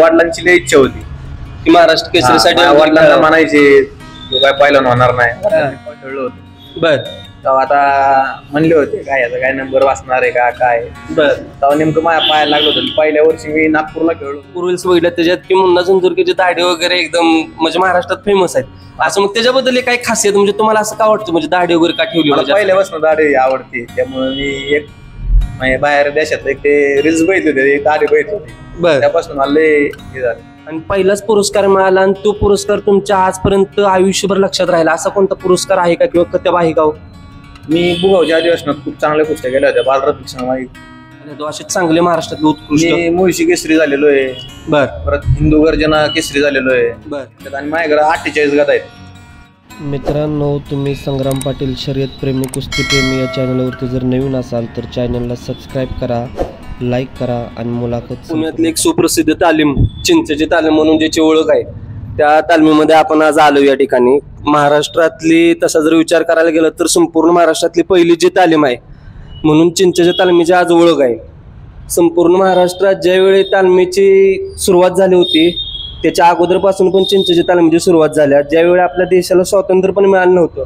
वडिलांची लई इच्छा होती की महाराष्ट्र केसरीसाठी वडिलांना म्हणायचे तू काय पहिलं होणार नाही कळलं होतं. बर तेव्हा आता म्हणले होते काय याचा काय नंबर वाचणार आहे का काय. बर तेव्हा नेमकं माझ्या पायाला लागलं होतं. पहिल्या वर्षी मी नागपूरला खेळलो. पूर्वीच बघितलं त्याच्यात की मुन्ना झुंझुरकेचे दाढी वगैरे एकदम म्हणजे महाराष्ट्रात फेमस आहेत असं. मग त्याच्याबद्दल काय खासियत म्हणजे तुम्हाला असं का वाटतं म्हणजे दाढी वगैरे का ठेवली मला म्हणजे पहिल्यापासून दाढी आवडते त्यामुळे मी एक म्हणजे बाहेर देशात एक ते रील्स बघितले होते दाढी बघित होते बर त्यापासून मला लय हे झालं. आणि पहिलाच पुरस्कार मिळाला आणि तो पुरस्कार तुमच्या आजपर्यंत आयुष्यभर लक्षात राहिला असा कोणता पुरस्कार आहे का किंवा कथ्या आहे का हो? मी बुगावच्या अधिवेशनात खूप चांगल्या कुस्त्या गेल्या होत्या बालरत्न असे चांगले महाराष्ट्रातले उत्कृष्ट. मी मुळशी केसरी झालेलो आहे. बर परत हिंदू गर्जना केसरी झालेलो आहे. बर आणि माझ्याकडे 48 गदा आहेत. मित्रांनो, तुम्ही संग्राम पाटील शर्यतप्रेमी कुस्तीप्रेमी या चॅनलवरती जर नवीन असाल तर चॅनलला सबस्क्राईब करा, लाईक करा आणि मुलाखत. पुण्यातली एक सुप्रसिद्ध तालीम चिंचेची तालीम म्हणून ज्याची ओळख आहे त्या तालमीमध्ये आपण आज आलो. या ठिकाणी महाराष्ट्रातली तसा जर विचार करायला गेला तर संपूर्ण महाराष्ट्रातली पहिली जी तालीम आहे म्हणून चिंचेच्या तालमीची आज ओळख आहे. संपूर्ण महाराष्ट्रात ज्यावेळी तालमीची सुरुवात झाली होती त्याच्या अगोदरपासून पण चिंचेच्या तालमीची सुरुवात झाल्या. ज्यावेळी आपल्या देशाला स्वातंत्र्य पण मिळालं नव्हतं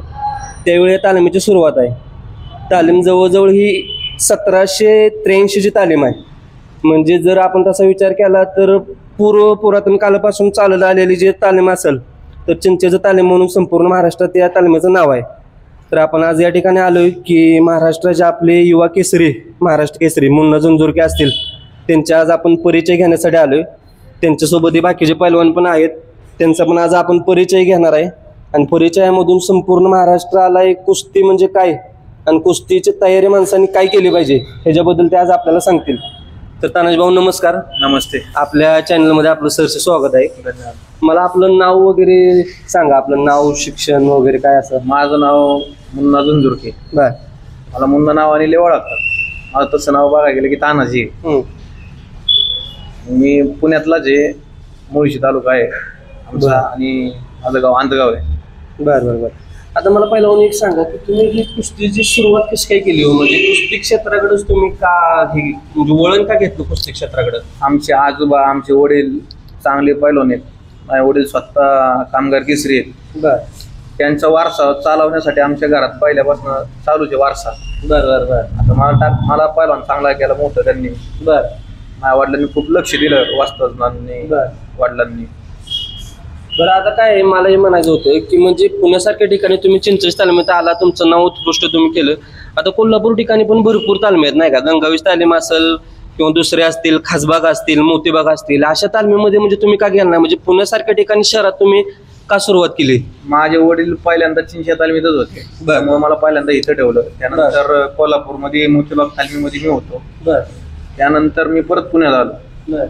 त्यावेळी या तालमीची सुरुवात आहे. तालीम जवळजवळ ही 1783 ची तालीम आहे. म्हणजे जर आपण तसा विचार केला तर पुरातन कालापासून चालत आलेली जी तालीम असेल तर चिंचेचं तालीम म्हणून संपूर्ण महाराष्ट्रात या तालिमेचं नाव आहे. तर आपण आज या ठिकाणी आलोय की महाराष्ट्राचे आपले युवा केसरी महाराष्ट्र केसरी मुन्ना झुंझुरके असतील त्यांच्या आज आपण परिचय घेण्यासाठी आलोय. त्यांच्यासोबतही बाकीचे पैलवान पण आहेत त्यांचा पण आज आपण परिचय घेणार आहे. आणि परिचयामधून संपूर्ण महाराष्ट्राला एक कुस्ती म्हणजे काय आणि कुस्तीची तयारी माणसांनी काय केली पाहिजे ह्याच्याबद्दल ते आज आपल्याला सांगतील. तर तानाजी भाऊ नमस्कार. नमस्ते. आपल्या चॅनलमध्ये आपलं सरसे स्वागत आहे. मला आपलं नाव वगैरे सांगा, आपलं नाव शिक्षण वगैरे काय असं. माझं नाव मुन्ना झुंझुरके. बर मला मुन्ना नावाने लय ओळखतात. मला तसं नाव बघायला गेलं की तानाजी. मी पुण्यातलाच आहे. मुळशी तालुका आहे आमचा आणि माझं गाव आंधगाव आहे. बर बर बर. आता मला पहिला एक सांगा की तुम्ही ही कुस्तीची सुरुवात कशी काय केली हो? म्हणजे कुस्ती क्षेत्राकडेच तुम्ही का हे म्हणजे वळण का घेतलं कुस्ती क्षेत्राकडे? आमचे आजोबा आमचे वडील चांगले पैलवान आहेत. माझे वडील स्वतः कामगार केसरी आहेत. बर. त्यांचा वारसा चालवण्यासाठी आमच्या घरात पहिल्यापासून चालूच आहे वारसा. बर बर बर. आता मला पैलवान चांगला केला मोठं त्यांनी. बर. माझ्या वडिलांनी खूप लक्ष दिलं वास्तवांनी वडिलांनी. बरं आता काय आहे, मला हे म्हणायचं होतं की म्हणजे पुण्यासारख्या ठिकाणी तुम्ही चिंचेच्या तालमीत आला, तुमचं नाव उत्कृष्ट तुम्ही केलं. आता कोल्हापूर ठिकाणी पण भरपूर तालमी आहेत नाही का? गंगावीस तालीम असेल किंवा दुसरे असतील, खासबाग असतील, मोतीबाग असतील, अशा तालमीमध्ये म्हणजे तुम्ही का गेला नाही? म्हणजे पुण्यासारख्या ठिकाणी शहरात तुम्ही का सुरुवात केली? माझे वडील पहिल्यांदा चिंचेच्या तालमीतच होते त्यामुळे मला पहिल्यांदा इथं ठेवलं. त्यानंतर कोल्हापूरमध्ये मोतीबाग तालमीमध्ये मी होतो. त्यानंतर मी परत पुण्यात आलो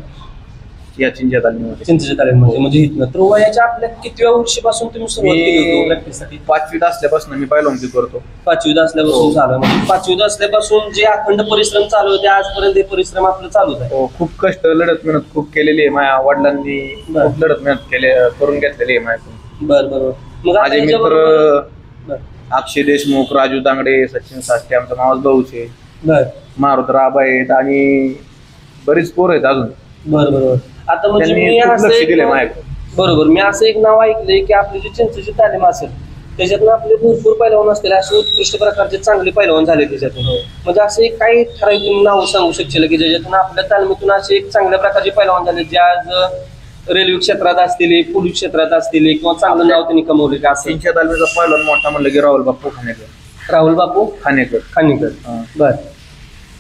या चिंचेच्या तालमीमध्ये. चिंचेच्या तालीमध्ये म्हणजे इथनं तर वयाच्या आपल्या कितव्या वर्षीपासून तुम्ही सुरुवात केली प्रॅक्टिससाठी? 5वीत असल्यापासून मी पहिल्यांदा करतो. 5वीत असल्यापासून झालं. म्हणजे 5वीत असल्यापासून जे अखंड परिश्रम चालू होते आजपर्यंत हे परिश्रम आपलं चालूच आहे. खूप कष्ट लढत मेहनत खूप केलेली आहे. माझ्या वडिलांनी खूप लढत मेहनत करून घेतलेली आहे माझ्याकडून. बरोबर. माझे मित्र अक्षय देशमुख, राजू दांगडे, सचिन साष्टे, आमचा मावस भाऊचे, मारुत राब आहेत आणि बरीच पोरं आहेत अजून. बरोबर. आता म्हणजे मी बरोबर मी असं एक नाव ऐकलंय की आपली जी चिंचेची तालीम असेल त्याच्यातून आपले भरपूर पैलवान असतील, असे उत्कृष्ट प्रकारचे चांगले पैलवान झाले त्याच्यातून. म्हणजे असं एक काही ठराविक तुम्ही नाव सांगू शकशील की ज्याच्यातून आपल्या तालमीतून असे एक चांगल्या प्रकारचे पैलवान झाले जे आज रेल्वे क्षेत्रात असतील, पोलीस क्षेत्रात असतील किंवा चांगलं नाव त्यांनी कमवले का? असं चिंचेच्या तालमीचा पैलवान मोठा म्हणलं की राहुल बापू खानेकर. राहुल बापू खानेकर. बर.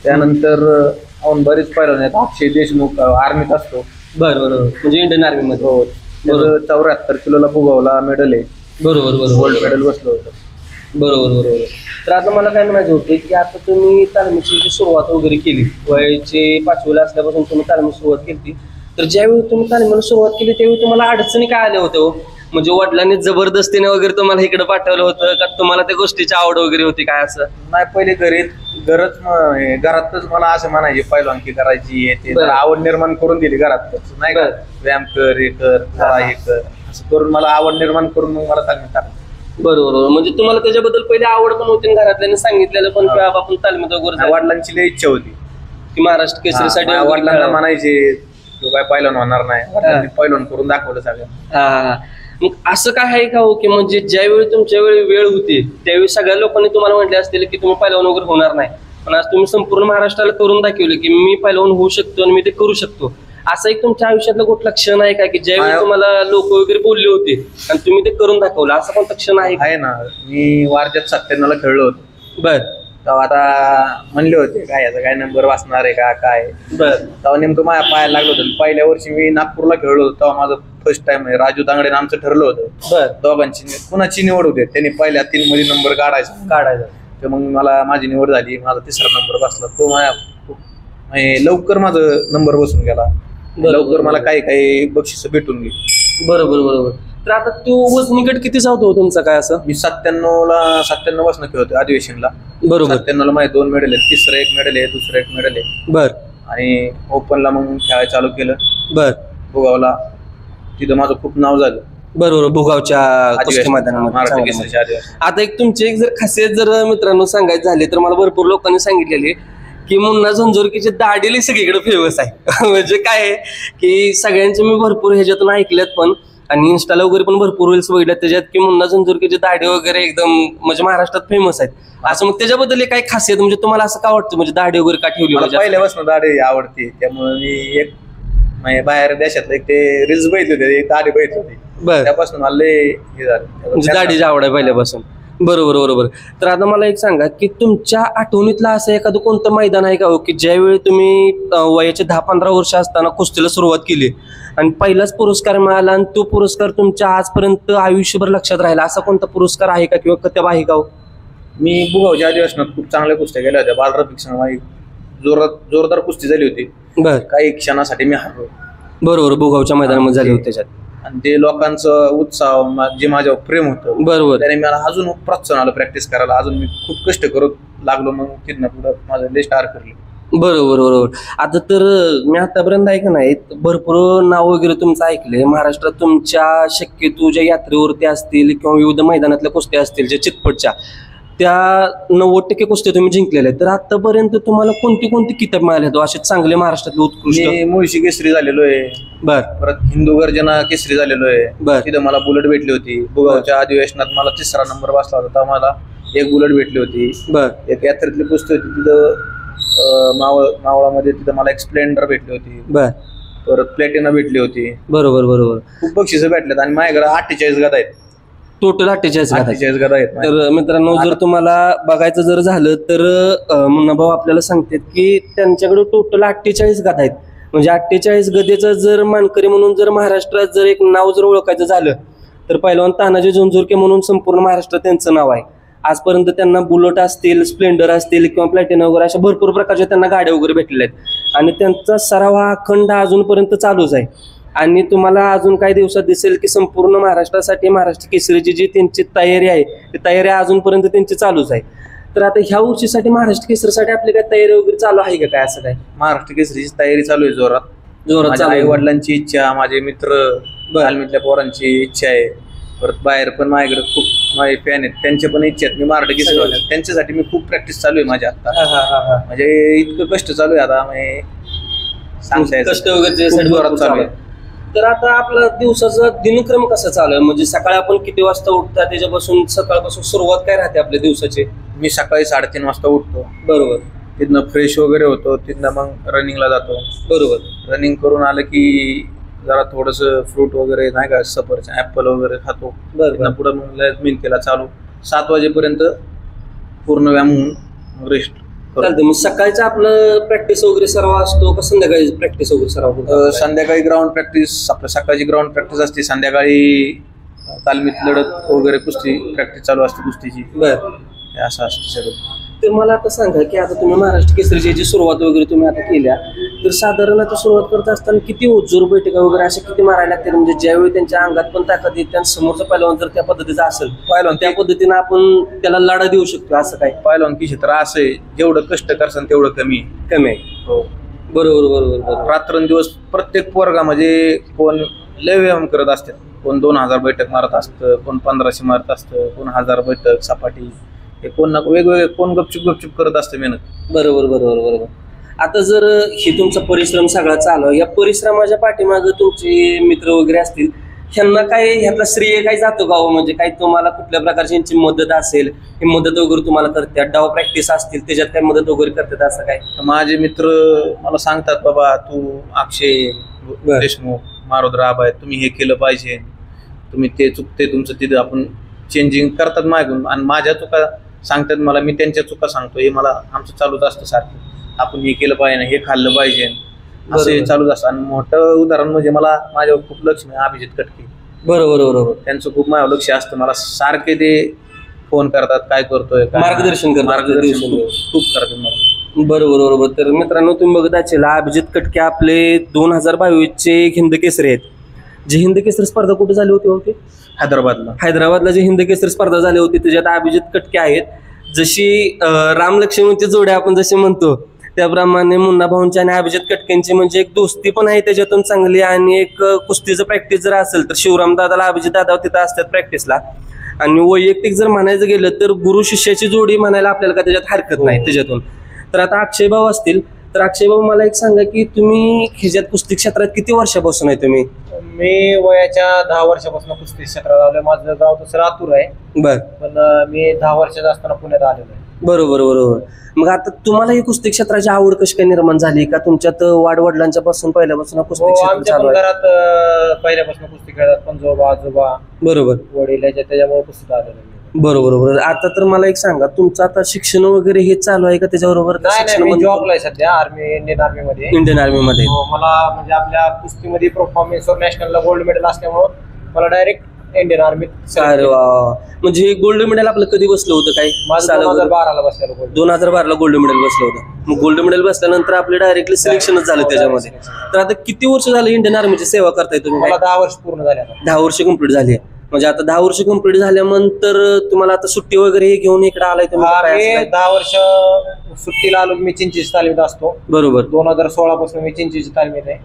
त्यानंतर बरेच पैलवान आहेत. अक्षय देशमुख आर्मीत असतो. बरोबर. म्हणजे इंडियन आर्मी मध्ये. 74 किलोला फुगवला मेडल आहे. बरोबर. गोल्ड मेडल बसलं होतं. बरोबर. तर आता मला काय म्हणायचं होतं की आता तुम्ही तालमीची सुरुवात वगैरे केली, वयाचे 5वीला असल्यापासून तुम्ही तालमी सुरुवात केली. तर ज्यावेळी तुम्ही तालमीला सुरुवात केली त्यावेळी तुम्हाला अडचणी काय आल्या होत्या? म्हणजे वडिलांनी जबरदस्तीने वगैरे तुम्हाला इकडे पाठवलं होतं का तुम्हाला त्या गोष्टीची आवड वगैरे होती काय? असं नाही, पहिले घरातच मला असं म्हणायचे पैलवानकी करायची आवड निर्माण करून दिली घरात नाही का? व्यायाम कर, हे कर, हे कर, असं करून मला आवड निर्माण करून मग मला तालमीत टाकलं. बरोबर. म्हणजे तुम्हाला त्याच्याबद्दल पहिले आवड पण होती घरातल्याने सांगितलेलं पण की आपण तालमीत वगैरे. वडिलांची लई इच्छा होती की महाराष्ट्र केसरीसाठी वडिलांना म्हणायचे तो काय पहिलवान होणार नाही, पहिलवान करून दाखवलं सगळं. हा, मग असं काय आहे का हो की म्हणजे ज्यावेळी तुमच्या वेळी वेळ होती त्यावेळी सगळ्या लोकांनी तुम्हाला म्हटले असतील की तुम्ही पहिलवान वगैरे होणार नाही, पण आज तुम्ही संपूर्ण महाराष्ट्राला करून दाखवले की मी पहिलवान होऊ शकतो आणि मी ते करू शकतो. असं एक तुमच्या आयुष्यातला कुठला क्षण आहे का की ज्यावेळी तुम्हाला लोक वगैरे बोलले होते आणि तुम्ही ते करून दाखवलं, असं कोणता क्षण आहे ना? मी वारच्यात 97ला खेळलो होतो. बर. तेव्हा आता म्हणले होते काय याचा काय नंबर वाचणार आहे का काय. बर. तेव्हा नेमकं माझ्या पायाला लागलं होतं. पहिल्या वर्षी मी नागपूरला खेळलो होतो, तेव्हा माझं फर्स्ट टाइम आहे. राजू तांगडे आमचं ठरलं होतं. बर. दोघांची कुणाची निवड होते, त्यांनी पहिल्या 3 मध्ये नंबर काढायचा. तर मग मला माझी निवड झाली, माझा 3रा नंबर बसला. तो माझ्या लवकर माझा नंबर बसून गेला, लवकर मला काही बक्षीस भेटून गेली. बरोबर. तर आता तो वजनी गट किती होतो तुमचा काय असं? मी 97 पासून खेळतोय अधिवेशनला. बरोबर. 97ला माझे 2 मेडल आहेत, 3रं 1 मेडल आहे, 2रं 1 मेडल आहे. बर. आणि ओपनला मग खेळायला चालू केलं. बर. भुगावला, तिथं माझं खूप नाव झालं. बरोबर, भुगावच्या मैदानामध्ये. आता एक तुमची एक जर खासियत जर मित्रांनो सांगायचं झाली तर मला भरपूर लोकांनी सांगितलेली की मुन्ना झंझोरकीची दाढी सगळीकडे फेमस आहे. म्हणजे काय आहे की सगळ्यांचे मी भरपूर ह्याच्यातून ऐकल्यात पण, आणि इन्स्टाला वगैरे पण भरपूर रील्स बघितल्यात त्याच्यात की मुन्ना झंझोरकीची दाढी वगैरे एकदम म्हणजे महाराष्ट्रात फेमस आहेत असं. मग त्याच्याबद्दल काय खासियत म्हणजे तुम्हाला असं का वाटतं म्हणजे दाढी वगैरे का ठेवली? पहिल्यापासून दाढी आवडते, त्यामुळे मी एक बाहेर देशातलं एक ते रील्स बघितले होते, दाढी बघितली होती. त्यापासून मला हे झालं म्हणजे दाढीची आवड आहे पहिल्यापासून. बरोबर. तर आता मला एक सांगा की तुमच्या आठवणीतलं असं एखादं कोणतं मैदान आहे का हो की ज्यावेळी तुम्ही वयाचे 10-15 वर्ष असताना कुस्तीला सुरुवात केली आणि पहिलाच पुरस्कार मिळाला आणि तो पुरस्कार तुमच्या आजपर्यंत आयुष्यभर लक्षात राहिला, असा कोणता पुरस्कार आहे का किंवा कथब आहे का? मी भुगावच्या अधिवेशनात खूप चांगल्या कुस्त्या केल्या होत्या. बालरफिक जोरदार कुस्ती झाली होती. बर. काही क्षणासाठी मी हरलो. बरोबर, भुगावच्या मैदानामध्ये झाली होती त्याच्यात. आणि ते लोकांचं उत्साह जे माझ्यावर प्रेम होतं, बरोबर, त्याने मला अजून प्रोत्साहन आलं प्रॅक्टिस करायला. अजून मी खूप कष्ट करत लागलो, मग तिथनं पुढं माझं लय स्टार करले. बरोबर. आता तर मी आतापर्यंत ऐकलं नाही भरपूर नाव वगैरे तुमचं ऐकलंय महाराष्ट्रात. तुमच्या शक्यतो ज्या यात्रेवरती असतील किंवा विविध मैदानातल्या कुस्त्या असतील ज्या चितपटच्या, त्या 90% कुस्त्या तुम्ही जिंकलेल्या आहेत. तर आतापर्यंत तुम्हाला कोणती किताब मिळाले असे चांगले महाराष्ट्रातले उत्कृष्ट? मुळशी केसरी झालेलो आहे. बर. परत हिंदू गर्जना केसरी झालेलो आहे. बर. तिथं मला बुलेट भेटली होती. भुगावच्या अधिवेशनात मला 3रा नंबर बसला होता, तेव्हा मला एक बुलेट भेटली होती. बर. एक यात्रेतली कुस्ती होती तिथं मावळामध्ये, तिथं मला एक स्प्लेंडर भेटली होती. बर. परत प्लॅटिना भेटली होती. बरोबर. खूप बक्षिसं भेटलेत आणि माझ्याकडे 48 गदा आहेत. टोटल 48 गदा आहेत. तर मित्रांनो जर तुम्हाला बघायचं जर झालं तर मुन्ना भाऊ आपल्याला सांगतात की त्यांच्याकडे टोटल 48 गदा आहेत. म्हणजे 48 गदेचं जर मानकरी म्हणून जर महाराष्ट्रात जर एक नाव जर ओळखायचं झालं तर पहिलवान तानाजी झंझोरके म्हणून संपूर्ण महाराष्ट्रात त्यांचं नाव आहे. आजपर्यंत त्यांना बुलेट असतील, स्प्लेंडर असतील किंवा प्लॅटिना वगैरे अशा भरपूर प्रकारच्या त्यांना गाड्या वगैरे भेटलेल्या आहेत आणि त्यांचा सराव हा अखंड अजूनपर्यंत चालूच आहे. आणि तुम्हाला अजून काही दिवसात दिसेल की संपूर्ण महाराष्ट्रासाठी महाराष्ट्र केसरीची जी त्यांची तयारी आहे ती तयारी अजूनपर्यंत त्यांची चालूच आहे. तर आता ह्या वर्षीसाठी महाराष्ट्र केसरीसाठी आपली काय तयारी वगैरे चालू आहे का काय असं काय? महाराष्ट्र केसरीची तयारी चालू आहे जोरात. आई वडिलांची इच्छा, माझे मित्र तालमीतल्या पोरांची इच्छा आहे. परत बाहेर पण माझ्याकडे खूप माझे फॅन आहेत, त्यांचे पण इच्छा आहेत मी महाराष्ट्र केसरी. त्यांच्यासाठी मी खूप प्रॅक्टिस चालू आहे माझी आता. म्हणजे इतकं कष्ट चालू आहे आता, कष्ट वगैरे चालू आहे. तर आता आपला दिवसाचा दिनक्रम कसा चालू आहे? म्हणजे सकाळी आपण किती वाजता उठता, त्याच्यापासून सकाळपासून सुरुवात काय राहते आपल्या दिवसाची? मी सकाळी 3:30 वाजता उठतो. बरोबर. तिथनं फ्रेश वगैरे होतो, तिथनं मग रनिंगला जातो. बरोबर. रनिंग करून आलं की जरा थोडस फ्रूट वगैरे नाही का, सफरचंद ऍपल वगैरे खातो. तिथनं पुढे मग मेहनतीला चालू 7 वाजेपर्यंत पूर्ण व्यायाम होऊन रेस्ट. मग सकाळचं आपलं प्रॅक्टिस वगैरे सराव असतो का संध्याकाळी प्रॅक्टिस वगैरे सराव? संध्याकाळी ग्राउंड प्रॅक्टिस, आपल्या सकाळची ग्राउंड प्रॅक्टिस असते, संध्याकाळी तालमीत लढत वगैरे कुस्ती प्रॅक्टिस चालू असते कुस्तीची. बरं. असं असतं सगळं. तर मला आता सांगा की आता तुम्ही महाराष्ट्र केसरीची जी सुरुवात वगैरे तुम्ही आता केल्या, तर साधारण आता सुरुवात करत असताना किती जोर बैठका वगैरे अशा किती मारायला लागते? म्हणजे ज्यावेळी त्यांच्या अंगात पण ताकद येते आणि समोरचा पहिलवान जर त्या पद्धतीचा असेल, पहिलवान त्या पद्धतीने आपण त्याला लढा देऊ शकतो असं काय? पहिलवानकी क्षेत्र असं आहे, जेवढं कष्ट करसान तेवढं कमी आहे. हो, बरोबर. रात्रंदिवस प्रत्येक पोरगा म्हणजे कोण लय व्यायाम करत असतात. कोण 2000 बैठक मारत असतं, कोण 1500 मारत असतं, कोण 1000 बैठक सपाटी, हे कोण ना वेगवेगळे, कोण गपचूप करत असतं मेहनत. बरोबर. आता जर हे तुमचा परिश्रम सगळा चालू आहे, या परिश्रमाच्या पाठीमागे तुमचे मित्र वगैरे असतील, ह्यांना काय ह्यातला श्रेय काय जातो का? म्हणजे काय तुम्हाला कुठल्या प्रकारची यांची मदत असेल, ही मदत वगैरे तुम्हाला करतात, डाव प्रॅक्टिस असतील त्याच्यात काय मदत वगैरे करतात असं काय? माझे मित्र मला सांगतात, बाबा तू अक्षय देशमुख, मारुद्र आबाय, तुम्ही हे केलं पाहिजे, तुम्ही ते चुकते तुमचं तिथं आपण चेंजिंग करतात मागून, आणि माझ्या चुका सांगतात मला, मी त्यांच्या चुका सांगतो. हे मला आमचं चालूच असतं सारखं, आपण हे केलं पाहिजे, हे खाल्लं पाहिजे, असं चालूच असतं. आणि मोठं उदाहरण म्हणजे मला माझ्यावर खूप लक्ष आहे अभिजित कटके. बरोबर. त्यांचं खूप माझ्यावर लक्ष असतं, मला सारखे ते फोन करतात, काय करतोय, मार्गदर्शन खूप करतात मला. बरोबर. तर मित्रांनो, तुम्ही बघत असेल अभिजित कटके आपले 2022चे हिंद केसरी आहेत. जे हिंद केसरी स्पर्धा कुठे झाली होती? हैदराबादला जे हिंद केसरी स्पर्धा झाली होती त्याच्यात अभिजित कटके आहेत. जशी राम लक्ष्मणची जोडी आपण जशी म्हणतो त्याप्रमाणे मुन्ना भाऊंची आणि अभिजित कटकेंची म्हणजे एक दोस्ती पण आहे त्याच्यातून चांगली, आणि एक कुस्तीचं प्रॅक्टिस जर असेल तर शिवराम दादाला अभिजित दादा तिथं असतात प्रॅक्टिसला. आणि वैयक्तिक जर म्हणायचं गेलं तर गुरु शिष्याची जोडी म्हणायला आपल्याला का त्याच्यात हरकत नाही त्याच्यातून. तर आता अक्षय भाऊ असतील, तर अक्षय भाऊ मला एक सांगा की तुम्ही ह्याच्यात कुस्ती क्षेत्रात किती वर्षापासून आहे तुम्ही? मी वयाच्या 10 वर्षापासून कुस्ती क्षेत्रात आलोय. माझं गाव तसं लातूर आहे, पण मी 10 वर्षाचा असताना पुण्यात आलेलो आहे. बरोबर. मग आता तुम्हाला ही कुस्ती क्षेत्राची आवड कशी काय निर्माण झाली? का तुमच्यात वाडवडिलांच्या पासून पहिल्यापासून कुस्ती आमच्या घरात पहिल्यापासून कुस्ती खेळतात, पंजोबा आजोबा बरोबर वडील त्याच्यामुळे कुस्तीत आलेलो. बरोबर. आता तर मला एक सांगा, तुमचं आता शिक्षण वगैरे हे चालू आहे का त्याच्याबरोबर? नाही, जॉबला आहे सध्या इंडियन आर्मीमध्ये. मला म्हणजे आपल्या कुस्तीमध्ये परफॉर्मन्सवर नॅशनलला गोल्ड मेडल असल्यामुळे मला डायरेक्ट इंडियन आर्मीत. अरे वा, म्हणजे गोल्ड मेडल आपलं कधी बसलं होतं? काय 2012ला बसलेलं. 2012ला गोल्ड मेडल बसलं होतं. मग गोल्ड मेडल बसल्यानंतर आपलं डायरेक्टली सिलेक्शनच झालं त्याच्यामध्ये. तर आता किती वर्ष झालं इंडियन आर्मीची सेवा करताय तुम्ही? मला 10 वर्ष पूर्ण झाले. 10 वर्ष कंप्लीट झाली. म्हणजे आता 10 वर्ष कंप्लीट झाल्यानंतर तुम्हाला आता सुट्टी वगैरे घेऊन इकडे आलाय तुम्ही? 10 वर्ष सुट्टीला आलो. मी चिंचेची तालमीत असतो. बरोबर. 2016 पासून मी चिंचेची तालमीत आहे.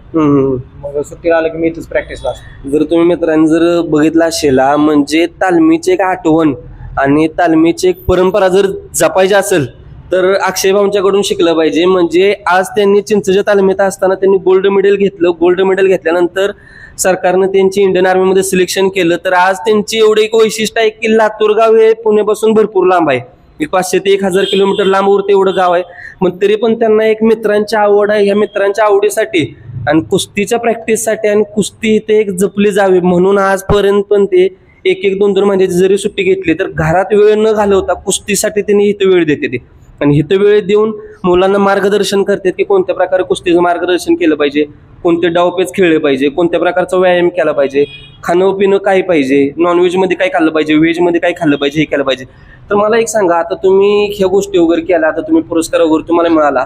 मग सुट्टीला आलो की मी इथंच प्रॅक्टिसला असतो. जर तुम्ही मित्रांनी जर बघितलं असेल, म्हणजे तालमीची एक आठवण आणि तालमीची एक परंपरा जर जपायची असेल तर अक्षय भाऊंच्याकडून शिकलं पाहिजे. म्हणजे आज त्यांनी चिंचच्या तालमीत असताना त्यांनी गोल्ड मेडल घेतलं. गोल्ड मेडल घेतल्यानंतर सरकारनं त्यांची इंडियन आर्मीमध्ये सिलेक्शन केलं. तर आज त्यांची एवढं एक वैशिष्ट्य आहे की लातूर गाव हे पुण्यापासून भरपूर लांब आहे, 500 ते 1000 किलोमीटर लांबवर एवढं गाव आहे. मग तरी पण त्यांना एक मित्रांची आवड आहे. ह्या मित्रांच्या आवडीसाठी आणि कुस्तीच्या प्रॅक्टिससाठी आणि कुस्ती इथे एक जपली जावी म्हणून आजपर्यंत पण ते 1-1, 2-2 महिन्याची जरी सुट्टी घेतली तर घरात वेळ न घालवता कुस्तीसाठी त्यांनी इथं वेळ देते ते. आणि इथं वेळ देऊन मुलांना मार्गदर्शन करतात की कोणत्या प्रकारे कुस्तीचं मार्गदर्शन केलं पाहिजे, कोणते डावपेच खेळले पाहिजे, कोणत्या प्रकारचा व्यायाम केला पाहिजे, खाणं पिणं काय पाहिजे, नॉनव्हेजमध्ये काय खाल्लं पाहिजे, व्हेजमध्ये काय खाल्लं पाहिजे, हे केलं पाहिजे. तर मला एक सांगा, आता तुम्ही ह्या गोष्टी वगैरे केल्या, आता तुम्ही पुरस्कार वगैरे तुम्हाला मिळाला,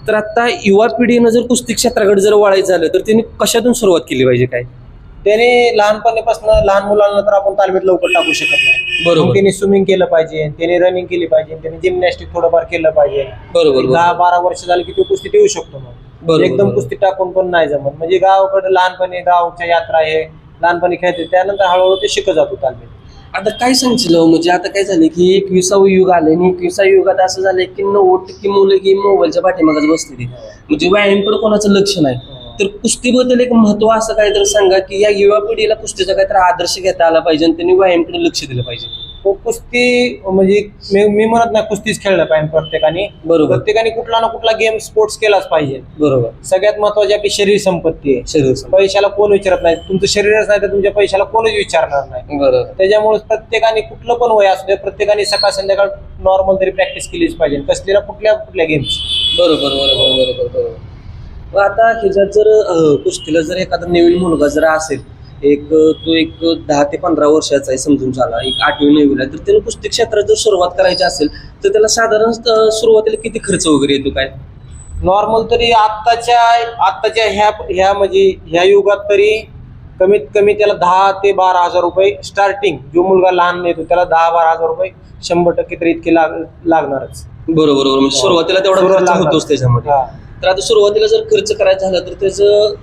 तर आता युवा पिढीनं जर कुस्ती क्षेत्राकडे जर वळायचं झालं तर त्यांनी कशातून सुरुवात केली पाहिजे? काय त्याने लहानपणीपासून लहान मुलांना तर आपण तालमीत लवकर टाकू शकत नाही. बरोबर. त्यांनी स्विमिंग केलं पाहिजे, त्याने रनिंग केली पाहिजे, त्याने जिमनॅस्टिक थोडंफार केलं पाहिजे. बरोबर. 10-12 वर्ष झाली की तो कुस्ती देऊ शकतो. मग एकदम कुस्ती टाकून पण नाही जमत. म्हणजे गावाकडे लहानपणी गावच्या यात्रा आहे, लहानपणी खेळते, त्यानंतर हळूहळू ते शिकत जातो तालमीत. आता काय सांगशील, म्हणजे आता काय झालं की 21वे युग आले आणि 21व्या युगात असं झालंय की 90% मुलं ही मोबाईलच्या पाठीमागच बसलेली, म्हणजे व्यायामकडे कोणाचं लक्ष नाही. तर कुस्तीबद्दल एक महत्व असं काहीतरी सांगा की या युवा पिढीला कुस्तीचा काहीतरी आदर्श घेता आला पाहिजे आणि त्यांनी व्यायामकडे लक्ष दिलं पाहिजे. कुस्ती म्हणजे मी म्हणत नाही कुस्तीच खेळलं पाहिजे प्रत्येकाने. बरोबर. प्रत्येकाने कुठला ना कुठला गेम स्पोर्ट्स केलाच पाहिजे. बरोबर. सगळ्यात महत्वाची आपली शरीर संपत्ती आहे. पैशाला कोण विचारत नाही, तुमचं शरीरच नाही तर तुमच्या पैशाला कोणच विचारणार नाही. बरोबर. त्याच्यामुळे प्रत्येकाने कुठलं पण वय असू दे, प्रत्येकाने सकाळ संध्याकाळ नॉर्मल तरी प्रॅक्टिस केलीच पाहिजे, कसली ना कुठल्या गेम्स. बरोबर बरोबर बरोबर बरोबर. आता ह्याच्यात जर कुस्तीला जर एखादा नवीन मुलगा जर असेल, तो एक 10 ते 15 वर्षाचा आहे समजून झाला, एक 8वी 9वीला, तर त्याला कुस्ती क्षेत्रात जर सुरुवात करायची असेल तर त्याला साधारण सुरुवातीला किती खर्च वगैरे येतो? काय नॉर्मल तरी आत्ताच्या ह्या म्हणजे ह्या युगात तरी कमीत कमी त्याला 10 ते 12 हजार रुपये स्टार्टिंग. जो मुलगा लहान येतो त्याला 10-12 हजार रुपये 100% तरी इतके लागणारच. बरोबर. म्हणजे सुरुवातीला तेवढा खर्च होतोच त्याच्यामध्ये. तर आता सुरुवातीला जर खर्च करायचा झाला तर त्याचं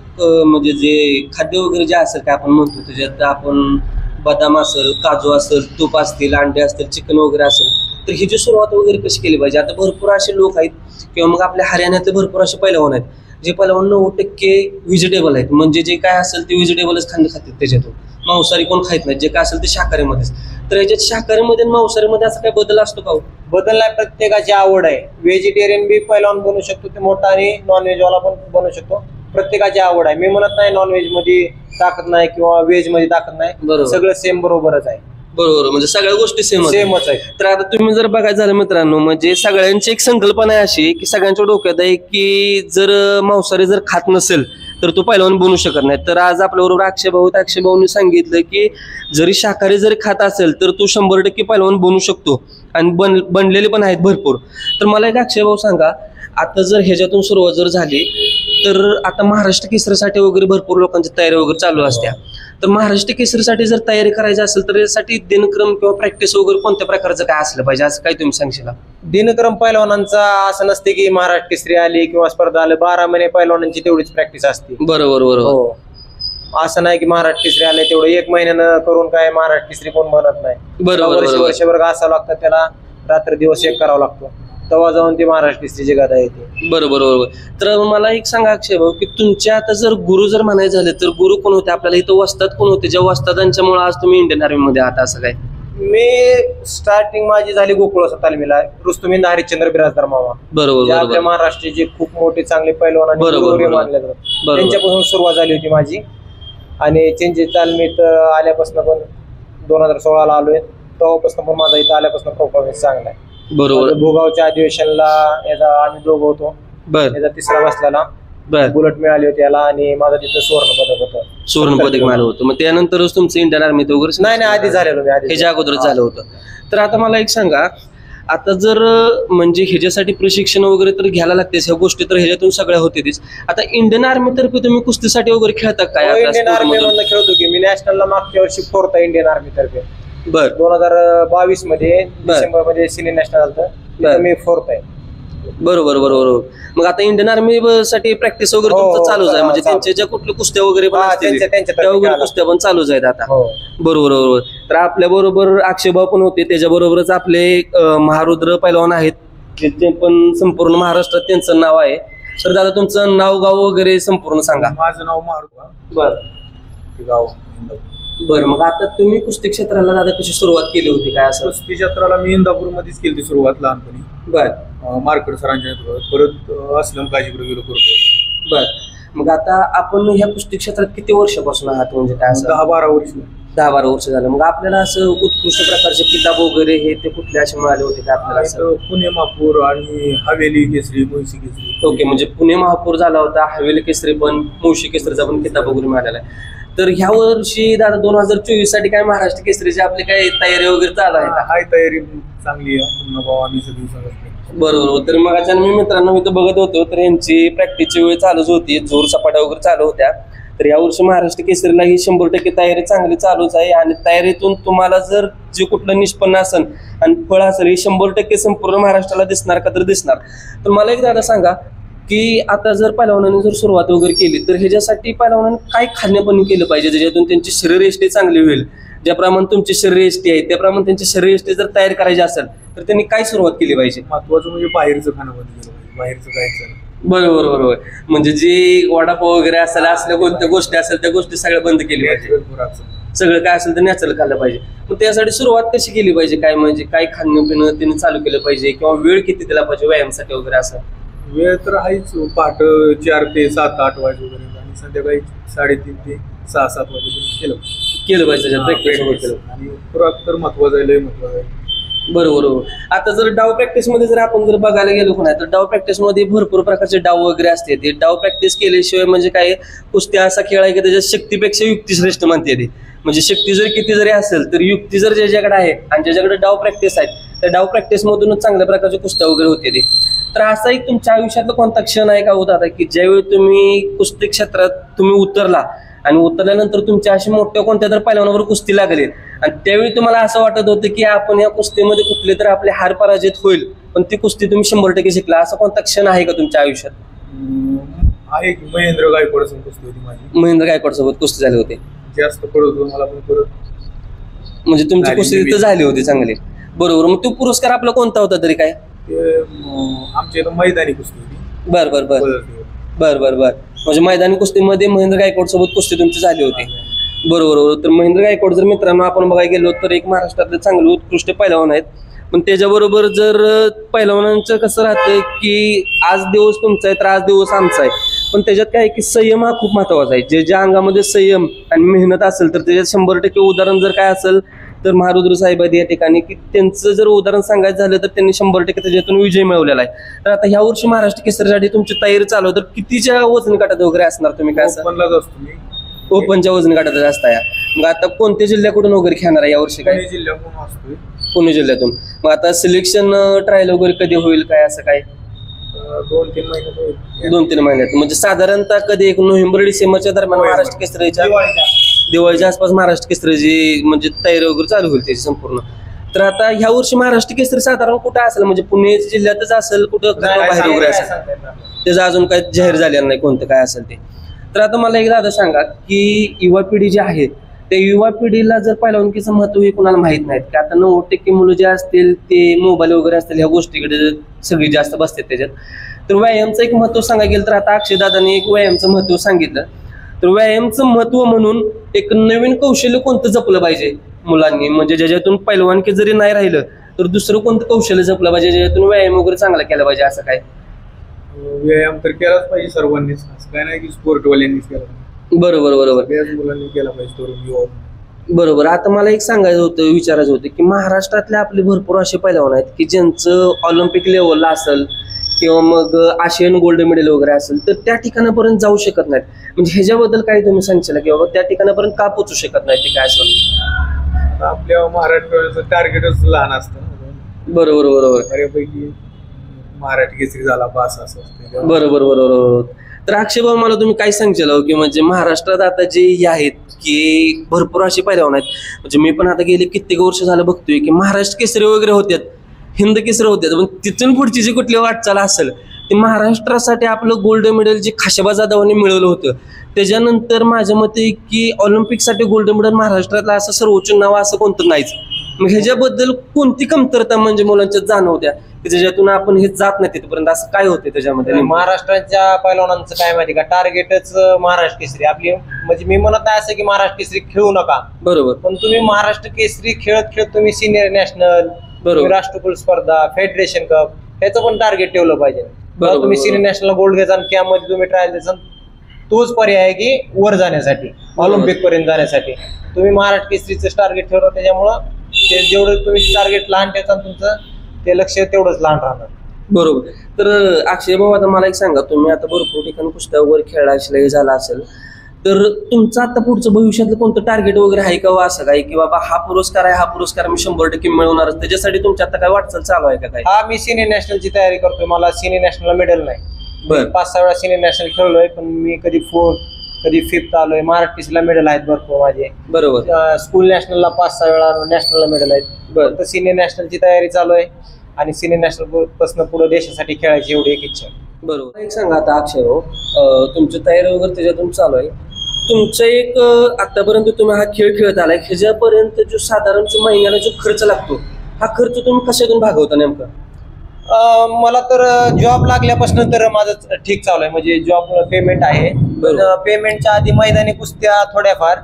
म्हणजे जे खाद्य वगैरे जे असेल काय आपण म्हणतो त्याच्यात आपण बदाम असेल, काजू असेल, तूप असतील, अंडे असतील, चिकन वगैरे असेल, तर ही जी सुरुवात वगैरे कशी केली पाहिजे? आता भरपूर असे लोक आहेत किंवा मग आपल्या हरियाणातले भरपूर असे पैलवान आहेत जे पैलवान 90% व्हेजिटेबल आहेत, म्हणजे जे काय असेल ते व्हेजिटेबलच खातात त्याच्यातून, मांसाहारी कोण खात नाही, जे काय असेल ते शाकाहारीमध्येच. तर याच्यात शाकाहारीमध्ये आणि मांसाहारीमध्ये असा काय बदल असतो का? बदल नाही, प्रत्येकाची आवड आहे. व्हेजिटेरियन बी पैलवान बनू शकतो ते मोठा आणि नॉनव्हेज वाला पण बनू शकतो. प्रत्येकाची आवड आहे. मी म्हणत नाही नॉनव्हेज मध्ये ताकद नाही किंवा व्हेज मध्ये ताकद नाही, बरोबर. सगळं सेम बरोबरच आहे. बरोबर, म्हणजे सगळ्या गोष्टी सेमच आहे. तर आता तुम्ही जर बघायचं झालं मित्रांनो, म्हणजे सगळ्यांची एक संकल्पना आहे अशी की सगळ्यांच्या डोक्यात आहे की जर मांसाहारी जर खात नसेल तर तो पैलवान बनू शकत नाही. तर आज आपल्याबरोबर अक्षय भाऊनी सांगितलं की जरी शाकाहारी जरी खात असेल तर तो 100% पैलवान बनू शकतो आणि बनलेले पण आहेत भरपूर. तर मला एक अक्षय भाऊ सांगा, आता जर ह्याच्यातून सुरुवात जर झाली तर आता महाराष्ट्र केसरीसाठी वगैरे भरपूर लोकांची तयारी वगैरे चालू असत्या, तर महाराष्ट्र केसरीसाठी जर तयारी करायची असेल तर यासाठी दिनक्रम किंवा प्रॅक्टिस वगैरे कोणत्या प्रकारचं काय असलं पाहिजे, असं काय तुम्ही सांगशील? दिनक्रम पैलवानांचा असं नसते की महाराष्ट्र केसरी आली किंवा स्पर्धा आली 12 महिने पैलवानांची तेवढीच प्रॅक्टिस असते. बरोबर बरोबर. हो, असं नाही की महाराष्ट्र केसरी आले तेवढं 1 महिन्यानं करून काय महाराष्ट्र केसरी कोण बनत नाही. बरोबर. वर्षभर असावं लागतं, त्याला रात्र दिवस एक करावं लागतो, तेव्हा जाऊन ती महाराष्ट्र केसरीची गाथा येते. बरोबर बरोबर. तर मला एक सांगा अक्षय भाऊ की तुमच्या आता जर गुरु जर म्हणायचे झाले तर गुरु कोण होते आपल्याला इथं? वस्ताद कोण होते, ज्या वस्तादांच्यामुळे आज तुम्ही इंडियन आर्मी मध्ये आहात असं काय? मी स्टार्टिंग माझी झाली गोकुळ तालमीला, रुस्तुमिंद हरिश्चंद्र बिराजदार मामा. बरोबर. आपल्या महाराष्ट्राचे खूप मोठे चांगले पैलवान आणि गुरु मानले जातात, त्यांच्यापासून सुरुवात झाली होती माझी. आणि चेंजेस तालमीत आल्यापासून पण 2016ला आलोय, तेव्हापासून पण माझा इथं आल्यापासून परफॉर्मन्स चांगला आहे. बरोबर. भोगावच्या अधिवेशनला याचा आम्ही दोघं होतो, याचा 3रा बसलेला बुलेट मिळाली होती याला, आणि माझं तिथं सुवर्ण पदक मिळालं होतं. मग त्यानंतरच तुमचं इंडियन आर्मीत वगैरे? नाही, आधी झालेलो मी, ह्याच्या अगोदर झालं होतं. तर आता मला एक सांगा, आता जर म्हणजे ह्याच्यासाठी प्रशिक्षण वगैरे तर घ्यायला लागते, ह्या गोष्टी तर ह्याच्यातून सगळ्या होतेच. आता इंडियन आर्मी तर्फे तुम्ही कुस्तीसाठी वगैरे खेळता काय? इंडियन आर्मी मधून खेळतो की मी, नॅशनलला मागच्या वर्षी 4th इंडियन आर्मी तर्फे. बर. 2022 मध्ये डिसेंबर मध्ये सिनियर नॅशनल आलं, मी 4th आहे. बरोबर बरोबर. मग आता इंडियन आर्मी साठी प्रॅक्टिस वगैरे तुमचं चालूच आहे, म्हणजे त्यांच्या ज्या कुठल्या कुस्त्या वगैरे पण असतील त्या वगैरे कुस्त्या पण चालूच आहेत आता? बरोबर बरोबर. तर आपल्या बरोबर अक्षयभाऊ पण होते, त्याच्याबरोबरच आपले महारुद्र पैलवान आहेत, ते पण संपूर्ण महाराष्ट्रात त्यांचं नाव आहे. तर दादा तुमचं नाव गाव वगैरे संपूर्ण सांगा. माझं नाव मारुद्र. बरं गाव. बरं. मग आता तुम्ही कुस्ती क्षेत्राला दादा कशी सुरुवात केली होती काय? असं कुस्ती क्षेत्राला मी इंदापूर मध्येच केली सुरुवात लहानपणी. बर. मार्केट सरांच्या परत असलम काजीकडे गेलो करतो. बर. मग आता आपण ह्या कुस्ती क्षेत्रात किती वर्षापासून आहात, म्हणजे काय असं? 10-12 वर्ष. 10-12 वर्ष झालं. मग आपल्याला असं उत्कृष्ट प्रकारचे किताब वगैरे हे ते कुठले असे मिळाले होते का आपल्याला? पुणे महापौर आणि हवेली केसरी, मुळशी केसरी. ओके, म्हणजे पुणे महापौर झाला होता, हवेली केसरी पण, मुळशी केसरीचा पण किताब वगैरे मिळालेला आहे. तर ह्या वर्षी दादा 2024 साठी काय महाराष्ट्र केसरीची आपली काय तयारी वगैरे चालू आहे? हाय, तयारी चांगली आहे. आम्ही सगळी सांगत. बरोबर. तर मग मी मित्रांनो इथं बघत होतो तर यांची प्रॅक्टिसची वेळ चालूच होती, जोर सपाट्या वगैरे चालू होत्या. तर यावर्षी महाराष्ट्र केसरीला ही 100% तयारी चांगली चालूच आहे, आणि तयारीतून तुम्हाला जर जे कुठलं निष्पन्न असेल आणि फळ असेल हे 100% संपूर्ण महाराष्ट्राला दिसणार का? तर दिसणार. तर मला एक दादा सांगा की आता जर पैलवानांनी जर सुरुवात वगैरे केली तर ह्याच्यासाठी पैलवानांनी काय खाणेपण केलं पाहिजे ज्याच्यातून त्यांची शरीरयष्टी चांगली होईल? ज्याप्रमाणे तुमची शरीरयष्टी आहे त्याप्रमाणे त्यांची शरीरयष्टी जर तयार करायची असेल तर त्यांनी काय सुरुवात केली पाहिजे? महत्वाचं म्हणजे बाहेरचं खाणं बंद केलं पाहिजे, बाहेरचं खायचं. बरोबर बरोबर. म्हणजे जे वडापाव वगैरे असेल, असल्या कोणत्या गोष्टी असेल त्या गोष्टी सगळ्या बंद केली पाहिजे. सगळं काय असेल तर नॅचरल खाल्लं पाहिजे. मग त्यासाठी सुरुवात कशी केली पाहिजे? काय म्हणजे काय खाणं पिणं त्यांनी चालू केलं पाहिजे, किंवा वेळ किती दिला पाहिजे व्यायामासाठी वगैरे? असं वेळ तर आहेच, पहाटे 4 ते 7-8 वाजे वगैरे, आणि संध्याकाळी 3:30 ते 6-7 वाजे केलं पाहिजे प्रॅक्टिस. आणि खुराक तर महत्वाचा आहे, लय महत्वाचा आहे. बरोबर. आता जर डाव प्रॅक्टिस मध्ये जर आपण जर बघायला गेलो का नाही तर डाव प्रॅक्टिस मध्ये भरपूर प्रकारचे डाव वगैरे असते. ते डाव प्रॅक्टिस केल्याशिवाय म्हणजे काय, कुस्ती असा खेळ आहे की त्याच्यात शक्तीपेक्षा युक्ती श्रेष्ठ म्हणते ते. म्हणजे शक्ती जर किती जरी असेल तर युक्ती जर ज्याच्याकडे आहे आणि ज्याच्याकडे डाव प्रॅक्टिस आहे त्या डाव प्रॅक्टिस मधूनच चांगल्या प्रकारची कुस्त्या वगैरे होते ते. तर असा एक तुमच्या आयुष्यातला कोणता क्षण आहे का होता आता की ज्यावेळी तुम्ही कुस्ती क्षेत्रात तुम्ही उतरला आणि उतरल्यानंतर तुमच्या अशी मोठ्या कोणत्या तर पैलवानावर कुस्ती लागली आणि त्यावेळी तुम्हाला असं वाटत होतं की आपण या कुस्तीमध्ये कुठले तर आपले हार पराजित होईल, पण ती कुस्ती तुम्ही 100% शिकला, असा कोणता क्षण आहे का तुमच्या आयुष्यात? आहे की महेंद्र गायकवाड सोबत कुस्ती होती माझी. महेंद्र गायकवाड सोबत कुस्ती झाली होती. जास्त पडत होतो मला, पण परत म्हणजे तुमची कुस्ती तिथं झाली होती चांगली. बरोबर. मग तो पुरस्कार आपला कोणता होता तरी काय? आमच्या इथं मैदानी कुस्ती होती. बर बर बर बर बर बर. म्हणजे मैदानी कुस्तीमध्ये महेंद्र गायकवाड सोबत कुस्ती तुमची झाली होती. बरोबर बरोबर. तर महेंद्र गायकवाड जर मित्रांनो आपण बघायला गेलो तर एक महाराष्ट्रातले चांगले उत्कृष्ट पैलवान आहेत. पण त्याच्याबरोबर जर पैलवानांचं कसं राहतं की आज दिवस तुमचा आहे तर आज दिवस आमचा आहे. पण त्याच्यात काय की संयम हा खूप महत्वाचा आहे. ज्या अंगामध्ये संयम आणि मेहनत असेल तर त्याच्यात 100% उदाहरण जर काय असेल तर महारुद्र साहेब आहेत या ठिकाणी, की त्यांचं जर उदाहरण सांगायचं झालं तर त्यांनी 100% त्याच्यातून विजय मिळवलेला आहे. तर आता ह्या वर्षी महाराष्ट्र केसरीसाठी तुमची तयारी चालू आहे तर कितीच्या वजन काटात वगैरे असणार तुम्ही? काय ओपनलाच असतो मी. ओपनच्या वजन काटात असता या. मग आता कोणत्या जिल्ह्याकडून वगैरे खेळणार आहे यावर्षी? काय पुणे जिल्ह्यातून असतोय. पुणे जिल्ह्यातून. मग आता सिलेक्शन ट्रायल वगैरे कधी होईल काय असं काय? 2-3 महिन्यात होईल. 2-3 महिन्यात. म्हणजे साधारणतः कधी एक नोव्हेंबर डिसेंबरच्या दरम्यान महाराष्ट्र केसरीच्या दिवाळीच्या आसपास महाराष्ट्र केसरीची म्हणजे तयारी वगैरे चालू होईल त्याची संपूर्ण. तर आता ह्या वर्षी महाराष्ट्र केसरी साधारण कुठं असेल? म्हणजे पुणे जिल्ह्यातच असेल कुठं बाहेर वगैरे असेल? त्याचं अजून काही जाहीर झालेलं नाही कोणतं काय असेल ते. तर आता मला एक दादा सांगा की युवा पिढी जी आहे त्या युवा पिढीला जर पैलवानकीचं महत्व हे कुणाला माहित नाहीत की आता 90% मुलं जे असतील ते मोबाईल वगैरे असतील ह्या गोष्टीकडे सगळी जास्त बसतात त्याच्यात. तर व्यायामचं एक महत्व सांगायला गेलं तर आता अक्षय दादाने एक व्यायामचं महत्व सांगितलं. तर व्यायामचं महत्व म्हणून एक नवीन कौशल्य कोणतं जपलं पाहिजे मुलांनी? म्हणजे ज्याच्यातून पैलवानकी जरी नाही राहिलं तर दुसरं कोणतं कौशल्य जपलं पाहिजे ज्याच्यातून व्यायाम वगैरे चांगला केला पाहिजे असं काय? व्यायाम तर केलाच पाहिजे सर्वांनीच, असं काय नाही की स्पोर्टवाल्यांनीच केला. बरोबर बरोबर. मुलांनी केला पाहिजे. बरोबर. आता मला एक सांगायचं होतं, विचारायचं होतं की महाराष्ट्रातले आपले भरपूर असे पैलवान आहेत की ज्यांचं ऑलिम्पिक लेवलला असेल किंवा मग आशियन गोल्ड मेडल वगैरे असेल तर त्या ठिकाणापर्यंत जाऊ शकत नाहीत. म्हणजे ह्याच्याबद्दल काही तुम्ही सांगशील की बाबा त्या ठिकाणापर्यंत का पोहोचू शकत नाही ते काय असं? आपल्या महाराष्ट्राचं टार्गेटच लहान असतं. बरोबर बरोबर. बऱ्यापैकी महाराष्ट्र केसरी झाला पास असं. बरोबर बरोबर. तर अक्षय भाऊ मला तुम्ही काय सांगशील की म्हणजे महाराष्ट्रात आता जे आहेत की भरपूर असे पैलवान आहेत. म्हणजे मी पण आता गेले कित्येक वर्ष झालं बघतोय की महाराष्ट्र केसरी वगैरे होत्यात, हिंद केसरी होत्यात, पण तिथून पुढची जी कुठली वाटचाल असेल ते महाराष्ट्रासाठी आपलं गोल्ड मेडल जे खाशाबा जाधवांनी मिळवलं होतं त्याच्यानंतर माझ्या मते की ऑलिम्पिकसाठी गोल्ड मेडल महाराष्ट्रातला असं सर्वोच्च नाव असं कोणतं नाहीच. मग ह्याच्याबद्दल कोणती कमतरता म्हणजे मुलांच्या जाणवत्या की ज्याच्यातून आपण हे जात नाही तिथपर्यंत? असं काय होते त्याच्यामध्ये? महाराष्ट्राच्या पैलवानांचं काय माहिती का, टार्गेटच महाराष्ट्र केसरी आपली. म्हणजे मी म्हणत नाही असं की महाराष्ट्र केसरी खेळू नका, बरोबर, पण तुम्ही महाराष्ट्र केसरी खेळत खेळत तुम्ही सिनियर नॅशनल, राष्ट्रकुल स्पर्धा, फेडरेशन कप ह्याचं पण टार्गेट ठेवलं पाहिजे. तुम्ही सिनियर नॅशनल गोल्ड घ्यायचा आणि त्यामध्ये तुम्ही ट्रायल द्यायचा, तोच पर्याय आहे की वर जाण्यासाठी, ऑलिम्पिक पर्यंत जाण्यासाठी. तुम्ही महाराष्ट्र केसरीचं टार्गेट ठेवलं त्याच्यामुळं ते जेवढं तुम्ही टार्गेट लहान ठेवता तुमचं ते लक्ष तेवढंच लहान राहणार. बरोबर. तर अक्षय भाऊ आता मला एक सांगा, तुम्ही आता भरपूर ठिकाणी कुस्त्या वगैरे खेळायला झाला असेल तर तुमचं आता पुढचं भविष्यातलं कोणतं टार्गेट वगैरे आहे का असं काय की बाबा हा पुरस्कार आहे, हा पुरस्कार मी 100% मिळवणार, त्याच्यासाठी तुमच्या आता काय वाटचाल चालू आहे का काय? हा, मी सिनियर नॅशनलची तयारी करतोय. मला सिनियर नॅशनलला मेडल नाही. बरं. 5-6 वेळा सिनियर नॅशनल खेळलोय, पण मी कधी 4th कधी 5th आलोय. महाराष्ट्र केसरीला मेडल आहेत भरपूर माझे. बरोबर. स्कूल नॅशनलला 5-6 वेळा नॅशनलला मेडल आहेत. बरं. तर सिनियर नॅशनलची तयारी चालू आहे आणि सिनियर नॅशनल पासून पुढे देशासाठी खेळायची एवढी एक इच्छा आहे. बरोबर. एक सांगा आता अक्षय भाऊ, तुमची तयारी वगैरे त्याच्यातून चालू आहे. तुमचं एक आतापर्यंत तुम्ही हा खेळ खेळत आलाय, ह्याच्यापर्यंत जो साधारण महिन्याला जो खर्च लागतो हा खर्च तुम्ही कशातून भागवता नेमका? मला तर जॉब लागल्यापासून तर माझं ठीक चालू आहे. म्हणजे जॉब पेमेंट आहे, पेमेंटच्या आधी मैदानी कुस्त्या थोड्याफार,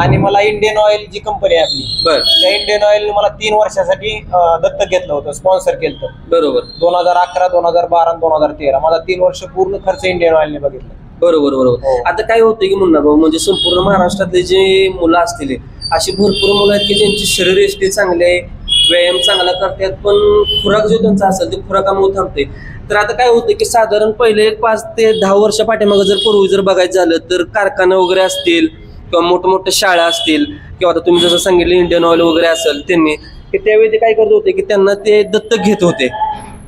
आणि मला इंडियन ऑइल जी कंपनी आहे आपली, त्या इंडियन ऑइल मला 3 वर्षासाठी दत्तक घेतलं होतं, स्पॉन्सर केलं होतं. बरोबर. 2011, 2012, 2013 माझा 3 वर्ष पूर्ण खर्च इंडियन ऑइलने बघितला. बरोबर बरोबर. आता काय होतं की मुन्ना भाऊ, म्हणजे संपूर्ण महाराष्ट्रातले जे मुलं असतील अशी भरपूर मुलं आहेत की ज्यांची शरीरयष्टी चांगली आहे, व्यायाम चांगला करतात, पण खुराक जो त्यांचा असेल ते खुराकामुळे थांबते. तर आता काय होतं की साधारण पहिले 5 ते 10 वर्ष पाठीमागे जर पूर्वी जर बघायचं झालं तर कारखाने वगैरे असतील किंवा मोठमोठ्या शाळा असतील किंवा आता तुम्ही जसं सांगितलं इंडियन ऑइल वगैरे असेल, त्यांनी की त्यावेळी ते काय करत होते की त्यांना ते दत्तक घेत होते.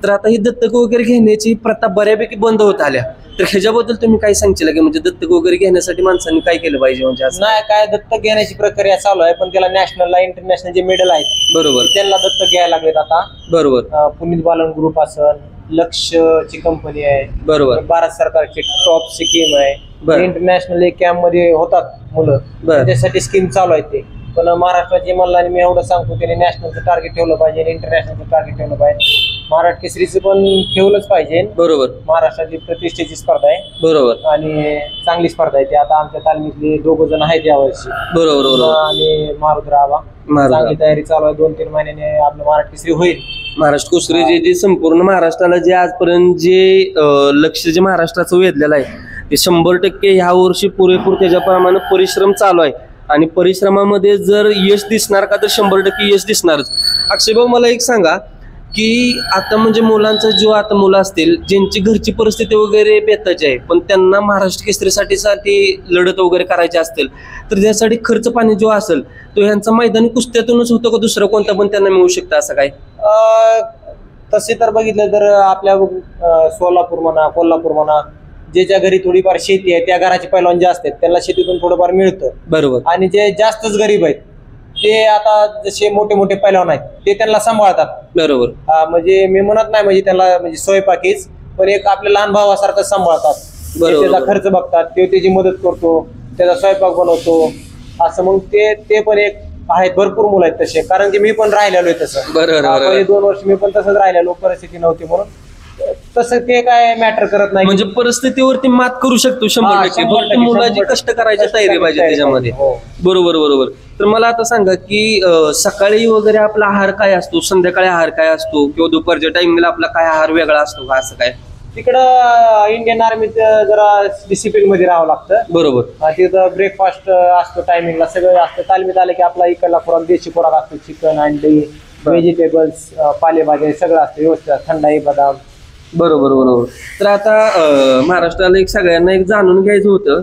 तर आता ही दत्तक वगैरे घेण्याची प्रथा बऱ्यापैकी बंद होत आल्या. तर ह्याच्याबद्दल तुम्ही काय सांगशील की म्हणजे दत्तक वगैरे घेण्यासाठी माणसांनी काय केलं पाहिजे? म्हणजे नाही, काय दत्तक घेण्याची प्रक्रिया चालू आहे, पण त्याला नॅशनलला इंटरनॅशनल जे मेडल आहेत, बरोबर, त्यांना दत्तक घ्यायला लागलेत आता. बरोबर. पुनीत बालन ग्रुप असेल, लक्षची कंपनी आहे, बरोबर, भारत सरकारची टॉप स्कीम आहे, इंटरनॅशनल कॅम्प मध्ये होतात मुलं, त्याच्यासाठी स्कीम चालू आहे. ते पण महाराष्ट्राची मल्लाने मी एवढं सांगतो त्याने नॅशनलचं टार्गेट ठेवलं पाहिजे, इंटरनॅशनलचं टार्गेट ठेवलं पाहिजे, महाराष्ट्र केसरीचं पण ठेवलंच पाहिजे. बरोबर. महाराष्ट्राची प्रतिष्ठेची स्पर्धा आहे. बरोबर. आणि चांगली स्पर्धा आहे. ती आता आमच्या तालमीतले 2 जण आहेत यावर्षी. बरोबर. आणि मारुद्रावा चांगली तयारी चालू आहे. 2-3 महिन्याने आपलं महाराष्ट्र केसरी होईल. महाराष्ट्र कुस्ती जे संपूर्ण महाराष्ट्राला जे आजपर्यंत जे लक्ष जे महाराष्ट्राचं वेधलेलं आहे ते 100% ह्या वर्षी पुरेपूर त्याच्याप्रमाणे परिश्रम चालू आहे. आणि परिश्रमामध्ये जर यश दिसणार का तर 100% यश दिसणारच. अक्षय भाऊ मला एक सांगा की आता म्हणजे मुलांचा जो आता मुलं असतील ज्यांची घरची परिस्थिती वगैरे बेताची आहे पण त्यांना महाराष्ट्र केसरीसाठी लढत वगैरे करायची असतील तर त्यासाठी खर्च पाणी जो असेल तो ह्यांचा मैदानी कुस्त्यातूनच होतो का दुसरं कोणता पण त्यांना मिळू शकतं असं काय? तसे तर बघितलं तर आपल्या सोलापूर म्हणा, कोल्हापूर म्हणा, ज्याच्या घरी थोडीफार शेती आहे त्या घराचे पैलवान जे असतात त्यांना शेतीतून थोडंफार मिळतं. बरोबर. आणि जे जास्तच गरीब आहेत ते आता जसे मोठे मोठे पैलवान आहेत ते त्यांना सांभाळतात. बरोबर. म्हणजे मी म्हणत नाही म्हणजे त्यांना म्हणजे स्वयंपाकीच, पण एक आपल्या लहान भावासारखं सांभाळतात. त्याचा खर्च बघतात, ते त्याची मदत करतो, त्याचा स्वयंपाक बनवतो असं. मग ते पण एक आहेत. भरपूर मुलं आहेत तसे, कारण की मी पण राहिलेलो आहे तसं. पहिले 2 वर्ष मी पण तसंच राहिलेलो, परिस्थिती नव्हती म्हणून. तसं ते काय मॅटर करत नाही. म्हणजे परिस्थितीवरती मात करू शकतो 100%. फक्त मुलाची कष्ट करायची तयारी पाहिजे त्याच्यामध्ये. बरोबर बरोबर. तर मला आता सांगा की सकाळी वगैरे आपला आहार काय असतो, संध्याकाळी आहार काय असतो, किंवा दुपारच्या टाइमिंगला आपला काय आहार वेगळा असतो का असं काय? तिकडं इंडियन आर्मीत जरा डिसिप्लिन मध्ये राहावं लागतं. बरोबर. तिथं ब्रेकफास्ट असतो टायमिंगला, सगळं असतं. तालमीत आलं की आपला इकडला खुराक देशी खुराक असतो, चिकन, अंडी, व्हेजिटेबल्स, पालेभाज्या सगळं असतं व्यवस्थित, थंडाई, बदाम. बरोबर बरोबर. तर आता महाराष्ट्राला एक सगळ्यांना एक जाणून घ्यायचं होतं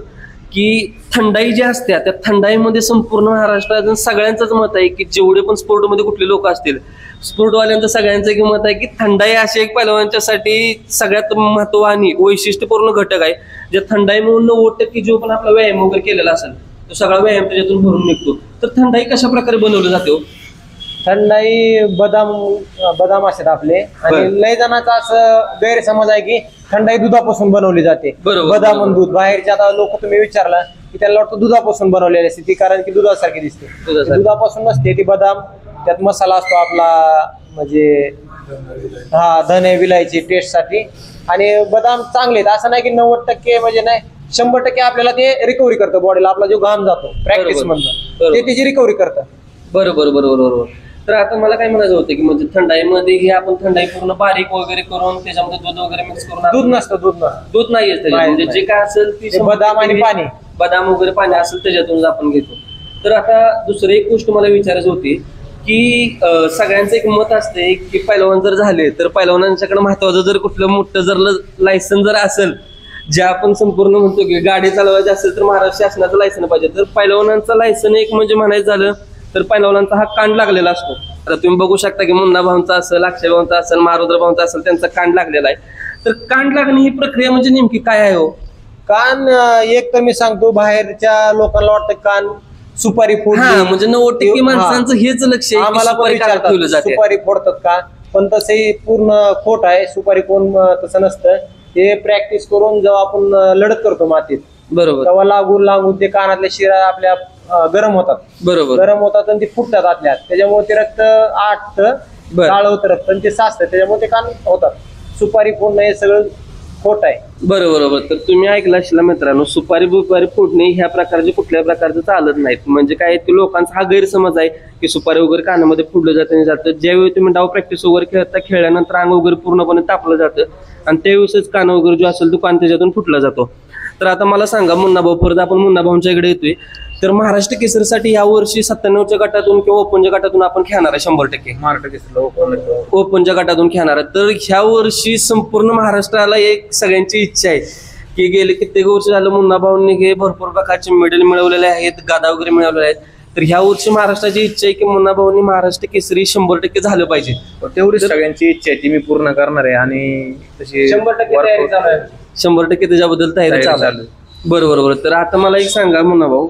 की थंडाई जी असते त्या थंडाईमध्ये संपूर्ण महाराष्ट्रात सगळ्यांचंच मत आहे की जेवढे पण स्पोर्टमध्ये कुठले लोक असतील स्पोर्टवाल्यांचं सगळ्यांचं एक मत आहे की थंडाई अशी एक पैलवानांच्यासाठी सगळ्यात महत्त्वानी वैशिष्ट्यपूर्ण घटक आहे. ज्या थंडाईमुळे 90% जो पण आपला व्यायाम वगैरे केलेला असेल तो सगळा व्यायाम त्याच्यातून भरून निघतो. तर थंडाई कशा प्रकारे बनवली जाते? थंडाई बदाम असतात आपले. आणि लय जणांचा असं गैरसमज आहे की थंडाई दुधापासून बनवली जाते. बदाम आणि दूध. बाहेरचे आता लोक तुम्ही विचारला की त्याला वाटतं दुधापासून बनवलेली असते ती, कारण की दुधासारखी दिसते. दुधापासून नसते ती. बदाम, त्यात मसाला असतो आपला, म्हणजे धने विलायची टेस्ट साठी. आणि बदाम चांगले आहेत असं नाही की 90% म्हणजे नाही, 100% आपल्याला ते रिकव्हरी करतं बॉडीला. आपला जो घाम जातो प्रॅक्टिस मधनं ते त्याची रिकव्हरी करतं. बरोबर बरोबर बरोबर. तर आता मला काय म्हणायचं होतं की म्हणजे थंडाईमध्ये हे आपण थंडाई पूर्ण बारीक वगैरे करून त्याच्यामध्ये दूध वगैरे मिक्स करून. दूध नसतं. दूध नाही म्हणजे जे काय असेल ती बदाम आणि पाणी, बदाम वगैरे पाणी असेल त्याच्यातून आपण घेतो. तर आता दुसरी एक गोष्ट मला विचारायची होती की सगळ्यांचं एक मत असते की पैलवान जर झाले तर पैलवानांच्याकडे महत्वाचं जर कुठलं मोठं जर लायसन जर असेल, जे आपण संपूर्ण म्हणतो की गाडी चालवायची असेल तर महाराष्ट्र शासनाचं लायसन पाहिजे. तर पैलवानांचं लायसन एक म्हणजे म्हणायचं झालं तर पैलवानांचा हा कांड लागलेला असतो. आता तुम्ही बघू शकता की मुन्ना भाऊंचा असेल, अक्षय भाऊंचा असेल, मारुद्र भाऊंचा असेल, त्यांचा कांड लागलेला आहे. तर कांड लागणे ही प्रक्रिया म्हणजे नेमकी काय आहे हो? कान एक तर मी सांगतो, बाहेरच्या लोकांना वाटतं कान सुपारी फोड, म्हणजे 90% माणसांचं हेच लक्ष आहे. आम्हाला सुपारी फोडतात का, पण तसंही पूर्ण खोट आहे. सुपारी कोण तसं नसतं. ते प्रॅक्टिस करून जेव्हा आपण लढत करतो मातीत, बरोबर, तेव्हा लागून ते कानातल्या शिरा आपल्या गरम होतात. बरोबर, गरम होतात आणि ते फुटतात आतल्यात. त्याच्यामुळे ते रक्त आटतं, काळ होतं रक्त आणि ते साचतं, त्याच्यामुळे ते कान होतात. सुपारी फोडणं हे सगळं खोट आहे. बरोबर. तर तुम्ही ऐकलं असेल मित्रांनो, सुपारी बुपारी फोडणे ह्या प्रकारचे कुठल्या प्रकारचं चालत नाहीत. म्हणजे काय ते लोकांचा हा गैरसमज आहे की सुपारी वगैरे कानामध्ये फुडलं जातं. ज्यावेळी तुम्ही डाव प्रॅक्टिस वगैरे खेळल्यानंतर अंग वगैरे पूर्णपणे तापलं जातं आणि त्यावेळेसच कान वगैरे जो असेल तो कान त्याच्यातून फुटला जातो. तर आता मला सांगा मुन्ना भाऊ, परत आपण मुन्ना भाऊंच्या इकडे येतोय. तर महाराष्ट्र केसरीसाठी या वर्षी 97च्या गटातून किंवा ओपनच्या गटातून आपण खेळणार आहे 100%. महाराष्ट्र केसरीला ओपनच्या गटातून खेळणार आहे. तर ह्या वर्षी संपूर्ण महाराष्ट्राला एक सगळ्यांची इच्छा आहे की गेले कित्येक वर्ष झालं मुन्ना भाऊंनी हे भरपूर प्रकारचे मेडल मिळवलेले आहेत, गादा वगैरे मिळवलेले आहेत. तर ह्या वर्षी महाराष्ट्राची इच्छा आहे की मुन्ना भाऊंनी महाराष्ट्र केसरी 100% झालं पाहिजे. तेवढी सगळ्यांची इच्छा आहे ती मी पूर्ण करणार आहे आणि तशी 100% तयारी चालू आहे. 100% त्याच्याबद्दल तयारी चालू आहे. बरोबर. तर आता मला एक सांगा मुन्ना भाऊ,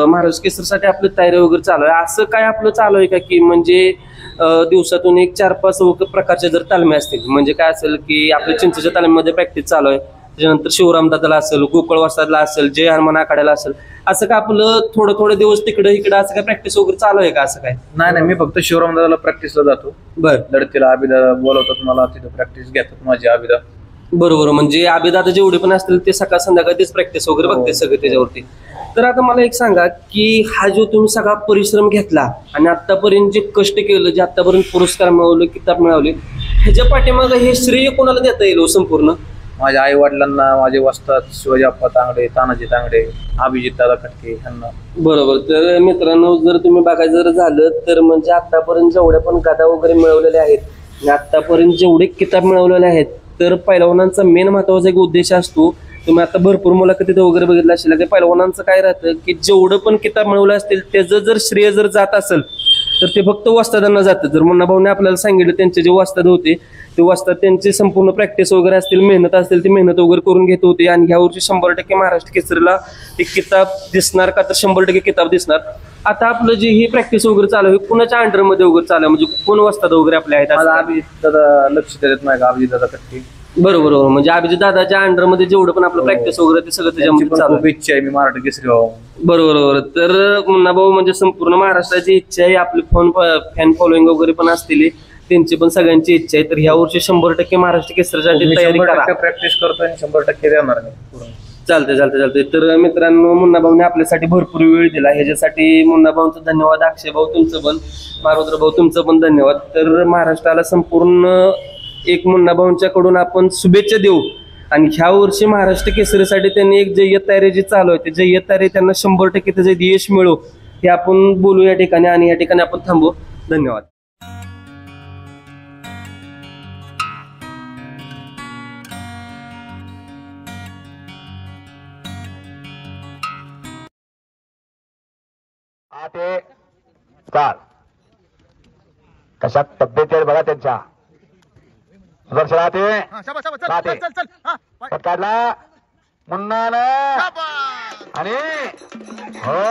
महाराष्ट्र केसरीसाठी आपली तयारी वगैरे चालू आहे. असं काय आपलं चालू आहे का की म्हणजे दिवसातून एक 4-5 प्रकारच्या जर तालमी असतील, म्हणजे काय असेल की आपल्या चिंचेच्या तालमीमध्ये प्रॅक्टिस चालू आहे, त्याच्यानंतर शिवरामदादाला असेल, गोकुळ वस्तादला असेल, जय हनुमान आखाड्याला असेल, असं का आपलं थोडं थोडे दिवस तिकडं इकडं असं काय प्रॅक्टिस वगैरे चालू आहे का? असं काय? नाही, मी फक्त शिवरामदादाला प्रॅक्टिसला जातो. बरं, लढतीला आबिदा बोलवतात मला, तिथं प्रॅक्टिस घेतात माझी आबिदा. बरोबर. म्हणजे आबिदादा जेवढे पण असतील ते सकाळ संध्याकाळ तेच प्रॅक्टिस वगैरे बघते सगळे त्याच्यावरती. तर आता मला एक सांगा की हा जो तुम्ही सगळा परिश्रम घेतला आणि आतापर्यंत जे कष्ट केलं, जे आतापर्यंत पुरस्कार मिळवले, किताब मिळवले, ह्याच्या पाठीमागं हे श्रेय कोणाला देता येईल संपूर्ण? माझ्या आई वडिलांना, माझे वस्ताद शिवाजी अप्पा तांगडे, तानाजी तांगडे, अभिजित दादा खटके यांना. बरोबर. तर मित्रांनो, जर तुम्ही बघायचं जर झालं तर म्हणजे आतापर्यंत जेवढ्या पण गदा वगैरे मिळवलेल्या आहेत आणि आतापर्यंत जेवढे किताब मिळवलेले आहेत, तर पैलवानांचा मेन महत्वाचा एक उद्देश असतो. तुम्ही आता भरपूर मुलाखतीत वगैरे बघितलं असेल की पैलवानांचं काय राहतं की जेवढं पण किताब मिळवलं असतील त्याचं जर श्रेय जर जात असेल तर ते फक्त वस्तादांना जातं. जर मुन्ना भाऊने आपल्याला सांगितलं त्यांचे जे वस्ताद होते ते वस्ताद त्यांची संपूर्ण प्रॅक्टिस वगैरे असतील, मेहनत असतील, ती मेहनत वगैरे करून घेत होते आणि ह्या वर्षी 100% महाराष्ट्र केसरीला एक किताब दिसणार का? तर 100% किताब दिसणार. आता आपलं जे ही प्रॅक्टिस वगैरे चालू आहे कुणाच्या अंडरमध्ये वगैरे चालू आहे, म्हणजे कोण वस्ताद वगैरे आपले आहेत? अभिजित दादा लक्ष देत नाही का? अभिजित दादा खटके. बरोबर. म्हणजे अभिजित दादाच्या अंडरमध्ये जेवढं पण आपलं प्रॅक्टिस वगैरे ते सगळं त्याच्यामध्ये चालू खूप इच्छा आहे मी महाराष्ट्र केसरी व्हावं. बरोबर. तर मुन्ना भाऊ म्हणजे संपूर्ण महाराष्ट्राची इच्छा आहे, आपली फॅन फॉलोईंग वगैरे पण असतील त्यांची पण सगळ्यांची इच्छा आहे. तर ह्या वर्षी 100% महाराष्ट्र केसरीसाठी तयारी करा. प्रॅक्टिस करतो आणि 100% देणार नाही. चालते. तर मित्रांनो, मुन्ना भाऊने आपल्यासाठी भरपूर वेळ दिला, ह्याच्यासाठी मुन्ना भाऊंचं धन्यवाद. अक्षय भाऊ तुमचं पण, मारुद्र भाऊ तुमचं पण धन्यवाद. तर महाराष्ट्राला संपूर्ण एक मुन्ना भाऊंच्याकडून आपण शुभेच्छा देऊ आणि ह्या वर्षी महाराष्ट्र केसरीसाठी त्यांनी एक जय्यत तयारी जी चालू आहे, ते जय्यत तयारी त्यांना 100% त्याचं यश मिळो हे आपण बोलू या ठिकाणी आणि या ठिकाणी आपण थांबू. धन्यवाद. कशा तब्येत आहे बघा त्यांच्या. काढला मुन्नानं आणि हो